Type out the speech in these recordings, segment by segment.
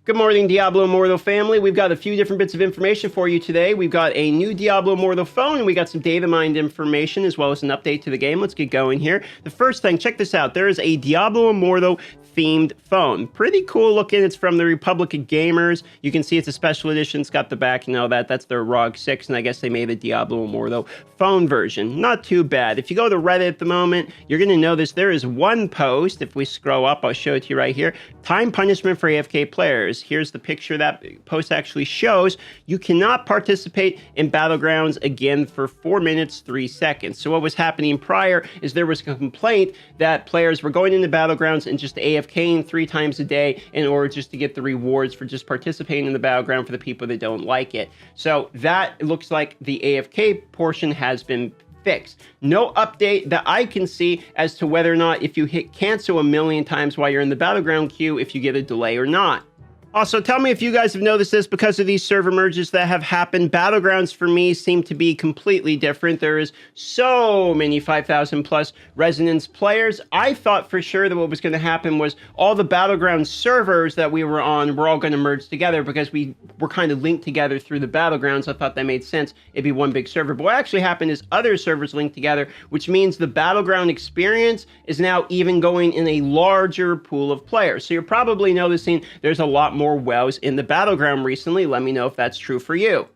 Good morning, Diablo Immortal family. We've got a few different bits of information for you today. We've got a new Diablo Immortal phone, and we got some data mined information, as well as an update to the game. Let's get going here. The first thing, check this out. There is a Diablo Immortal themed phone. Pretty cool looking. It's from the Republic of Gamers. You can see it's a special edition. It's got the back and all that. That's their ROG 6, and I guess they made a Diablo Immortal phone version. Not too bad. If you go to Reddit at the moment, you're going to notice there is one post. If we scroll up, I'll show it to you right here. Time punishment for AFK players. Here's the picture that post actually shows. You cannot participate in Battlegrounds again for 4 minutes, 3 seconds. So what was happening prior is there was a complaint that players were going into Battlegrounds and just AFKing 3 times a day in order just to get the rewards for just participating in the Battleground for the people that don't like it. So that looks like the AFK portion has been fixed. No update that I can see as to whether or not if you hit cancel a million times while you're in the Battleground queue, if you get a delay or not. Also, tell me if you guys have noticed this because of these server merges that have happened. Battlegrounds for me seem to be completely different. There is so many 5,000 plus Resonance players. I thought for sure that what was going to happen was all the Battleground servers that we were on were all going to merge together because we were kind of linked together through the Battlegrounds. I thought that made sense. It'd be one big server. But what actually happened is other servers linked together, which means the Battleground experience is now even going in a larger pool of players. So you're probably noticing there's a lot more wells in the Battleground recently. Let me know if that's true for you.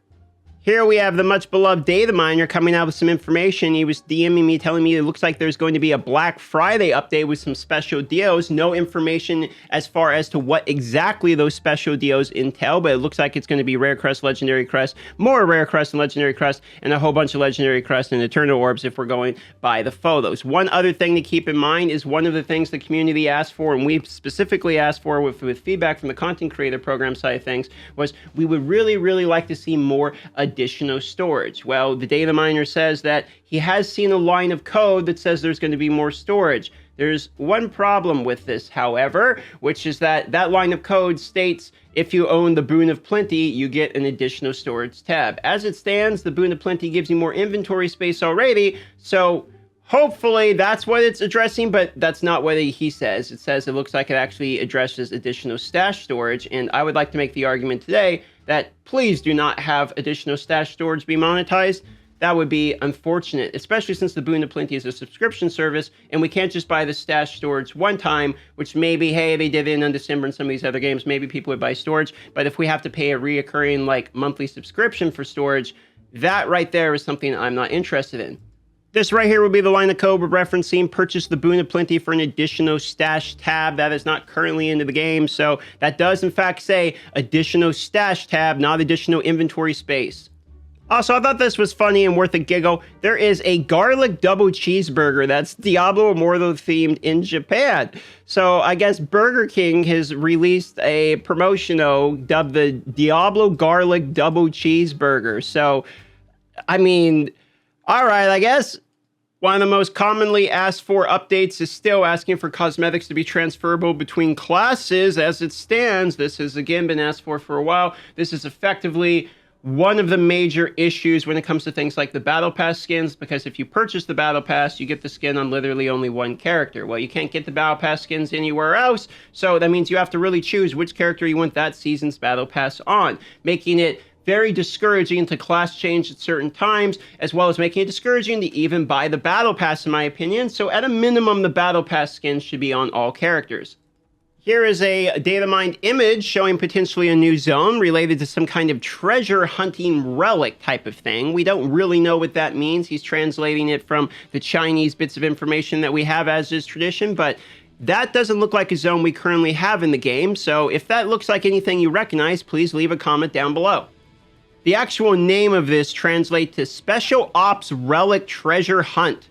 Here we have the much beloved data miner coming out with some information. He was DMing me, telling me it looks like there's going to be a Black Friday update with some special deals. No information as far as to what exactly those special deals entail, but it looks like it's going to be rare crest, legendary crest, more rare crest and legendary crest, and a whole bunch of legendary crest and eternal orbs if we're going by the photos. One other thing to keep in mind is one of the things the community asked for, and we specifically asked for with feedback from the content creator program side of things, was we would really like to see more additional storage. Well, the data miner says that he has seen a line of code that says there's going to be more storage. There's one problem with this, however, which is that that line of code states if you own the Boon of Plenty, you get an additional storage tab. As it stands, the Boon of Plenty gives you more inventory space already, so hopefully that's what it's addressing, but that's not what he says. It says it looks like it actually addresses additional stash storage, and I would like to make the argument today that please do not have additional stash storage be monetized. That would be unfortunate, especially since the Boon of Plenty is a subscription service, and we can't just buy the stash storage one time, which maybe, hey, they did it in December and some of these other games, maybe people would buy storage, but if we have to pay a reoccurring, like, monthly subscription for storage, that right there is something I'm not interested in. This right here will be the line of code we're referencing. Purchase the Boon of Plenty for an additional stash tab. That is not currently into the game, so that does in fact say additional stash tab, not additional inventory space. Also, I thought this was funny and worth a giggle. There is a garlic double cheeseburger that's Diablo Immortal themed in Japan. So I guess Burger King has released a promotional dubbed the Diablo Garlic Double Cheeseburger. So, I mean, all right, I guess one of the most commonly asked for updates is still asking for cosmetics to be transferable between classes. As it stands, this has again been asked for a while. This is effectively one of the major issues when it comes to things like the Battle Pass skins, because if you purchase the Battle Pass, you get the skin on literally only one character. Well, you can't get the Battle Pass skins anywhere else, so that means you have to really choose which character you want that season's Battle Pass on, making it very discouraging to class change at certain times, as well as making it discouraging to even buy the Battle Pass, in my opinion. So at a minimum, the Battle Pass skins should be on all characters. Here is a data mined image showing potentially a new zone related to some kind of treasure hunting relic type of thing. We don't really know what that means. He's translating it from the Chinese bits of information that we have as is tradition, but that doesn't look like a zone we currently have in the game. So if that looks like anything you recognize, please leave a comment down below. The actual name of this translates to Special Ops Relic Treasure Hunt.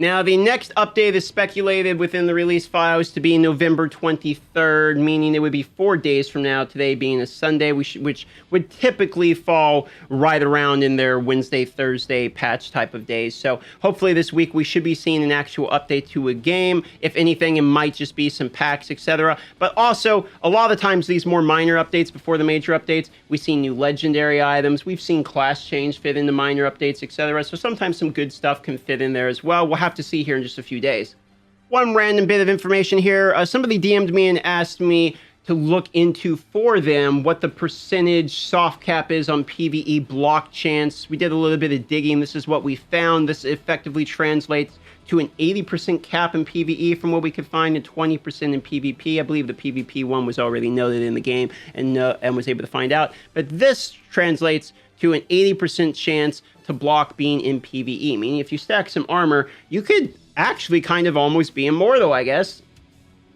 Now, the next update is speculated within the release files to be November 23rd, meaning it would be 4 days from now, today being a Sunday, which would typically fall right around in their Wednesday, Thursday patch type of days. So hopefully this week we should be seeing an actual update to a game. If anything, it might just be some packs, etc. But also, a lot of the times, these more minor updates before the major updates, we've seen new legendary items, we've seen class change fit into minor updates, etc. So sometimes some good stuff can fit in there as well. We'll have to see here in just a few days. One random bit of information here. Somebody DM'd me and asked me to look into for them what the percentage soft cap is on PVE block chance. We did a little bit of digging. This is what we found. This effectively translates to an 80% cap in PVE from what we could find, and 20% in PvP. I believe the PvP one was already noted in the game and was able to find out. But this translates to an 80% chance to block being in PvE, meaning if you stack some armor, you could actually kind of almost be immortal, I guess.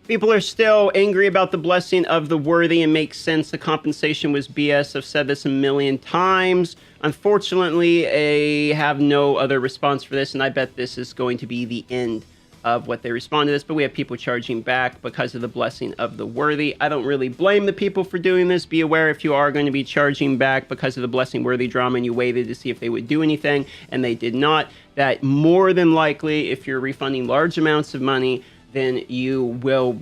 People are still angry about the blessing of the worthy, and makes sense. The compensation was BS. I've said this a million times. Unfortunately, I have no other response for this, and I bet this is going to be the end of what they respond to this. But we have people charging back because of the blessing of the worthy. I don't really blame the people for doing this. Be aware if you are going to be charging back because of the blessing worthy drama and you waited to see if they would do anything and they did not, that more than likely, if you're refunding large amounts of money, then you will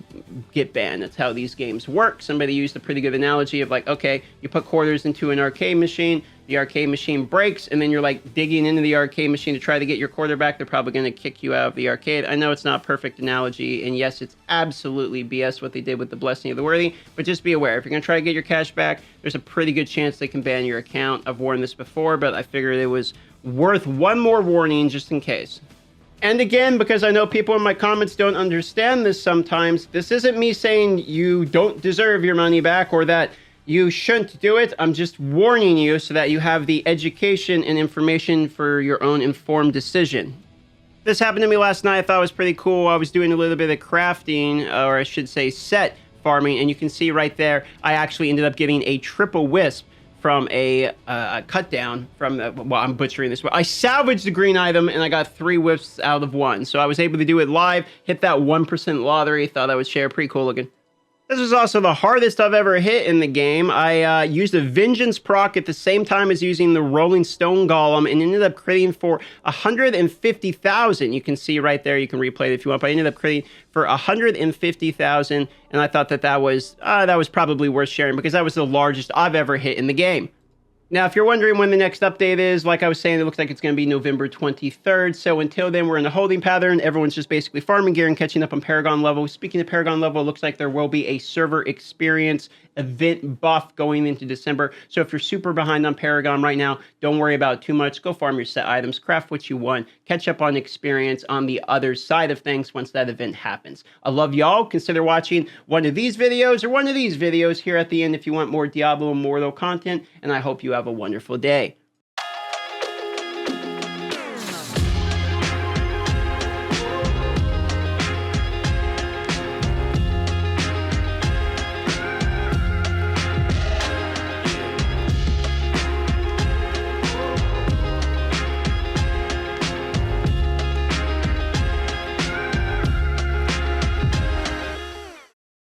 get banned. That's how these games work. Somebody used a pretty good analogy of like, okay, you put quarters into an arcade machine, the arcade machine breaks, and then you're like digging into the arcade machine to try to get your quarter back. They're probably going to kick you out of the arcade. I know it's not a perfect analogy, and yes, it's absolutely BS what they did with the blessing of the worthy, but just be aware. If you're going to try to get your cash back, there's a pretty good chance they can ban your account. I've warned this before, but I figured it was worth one more warning just in case. And again, because I know people in my comments don't understand this sometimes, this isn't me saying you don't deserve your money back or that you shouldn't do it. I'm just warning you so that you have the education and information for your own informed decision. This happened to me last night. I thought it was pretty cool. I was doing a little bit of crafting, or I should say set farming, and you can see right there, I actually ended up getting a triple wisp from a cut down from the, well, I'm butchering this, but I salvaged the green item and I got 3 wisps out of 1. So I was able to do it live, hit that 1% lottery, thought I would share, pretty cool looking. This was also the hardest I've ever hit in the game. I used a Vengeance proc at the same time as using the Rolling Stone Golem and ended up critting for 150,000. You can see right there, you can replay it if you want, but I ended up critting for 150,000, and I thought that was probably worth sharing because that was the largest I've ever hit in the game. Now, if you're wondering when the next update is, like I was saying, it looks like it's going to be November 23rd. So until then, we're in a holding pattern. Everyone's just basically farming gear and catching up on Paragon level. Speaking of Paragon level, it looks like there will be a server experience event buff going into December. So if you're super behind on Paragon right now, don't worry about it too much. Go farm your set items, craft what you want, catch up on experience on the other side of things once that event happens. I love y'all. Consider watching one of these videos or one of these videos here at the end if you want more Diablo Immortal content, and I hope you have a wonderful day.